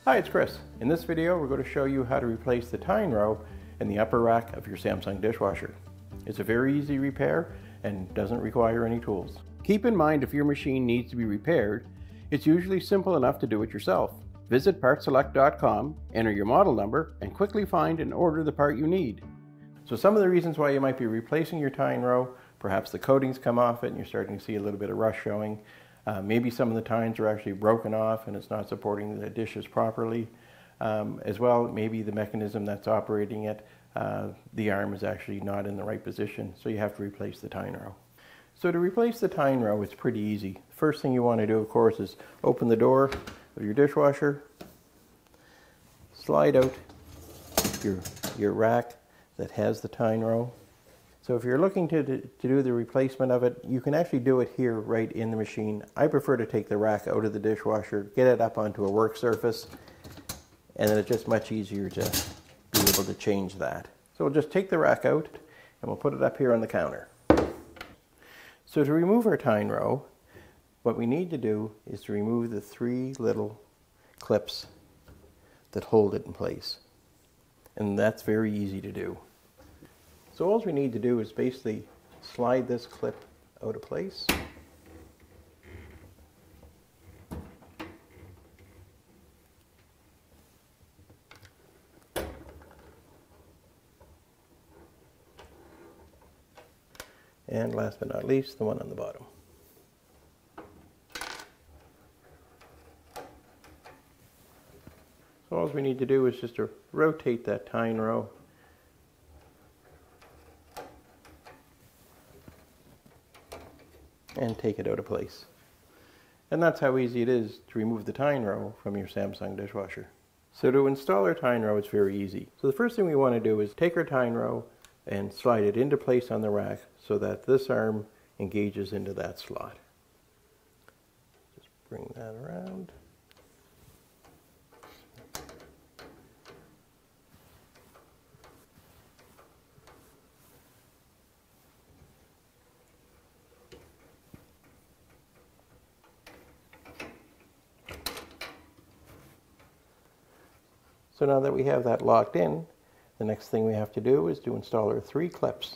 Hi, it's Chris. In this video, we're going to show you how to replace the Tine Row in the upper rack of your Samsung dishwasher. It's a very easy repair and doesn't require any tools. Keep in mind, if your machine needs to be repaired, it's usually simple enough to do it yourself. Visit PartSelect.com, enter your model number, and quickly find and order the part you need. So some of the reasons why you might be replacing your Tine Row: perhaps the coatings come off it and you're starting to see a little bit of rust showing. Maybe some of the tines are actually broken off and it's not supporting the dishes properly. As well, maybe the mechanism that's operating it, the arm is actually not in the right position, so you have to replace the Tine Row. So to replace the Tine Row, it's pretty easy. The first thing you want to do, of course, is open the door of your dishwasher, slide out your rack that has the Tine Row. So if you're looking to do the replacement of it, you can actually do it here right in the machine. I prefer to take the rack out of the dishwasher, get it up onto a work surface, and then it's just much easier to be able to change that. So we'll just take the rack out and we'll put it up here on the counter. So to remove our Tine Row, what we need to do is to remove the 3 little clips that hold it in place. And that's very easy to do. So all we need to do is basically slide this clip out of place. And last but not least, the one on the bottom. So all we need to do is just to rotate that Tine Row and take it out of place. And that's how easy it is to remove the Tine Row from your Samsung dishwasher. So to install our Tine Row, it's very easy. So the first thing we want to do is take our Tine Row and slide it into place on the rack so that this arm engages into that slot. Just bring that around. So now that we have that locked in, the next thing we have to do is to install our 3 clips.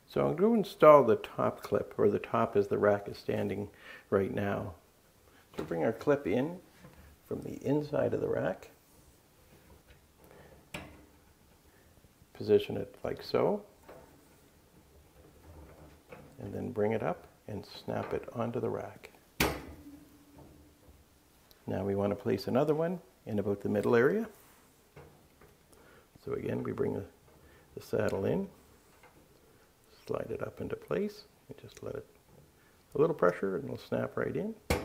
So I'm going to install the top clip, or the top as the rack is standing right now. So bring our clip in from the inside of the rack. Position it like so. And then bring it up and snap it onto the rack. Now we want to place another one in about the middle area. So again, we bring the saddle in, slide it up into place, and just let it, a little pressure and it'll snap right in. And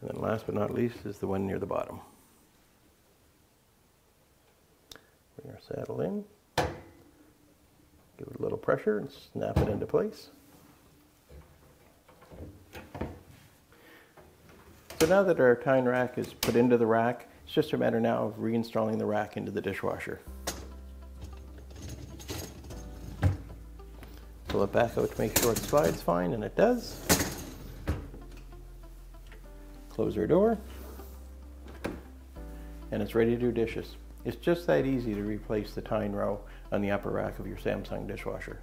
then last but not least is the one near the bottom. Bring our saddle in, give it a little pressure and snap it into place. So now that our Tine rack is put into the rack, it's just a matter now of reinstalling the rack into the dishwasher. Pull it back out to make sure it slides fine, and it does. Close our door, and it's ready to do dishes. It's just that easy to replace the Tine Row on the upper rack of your Samsung dishwasher.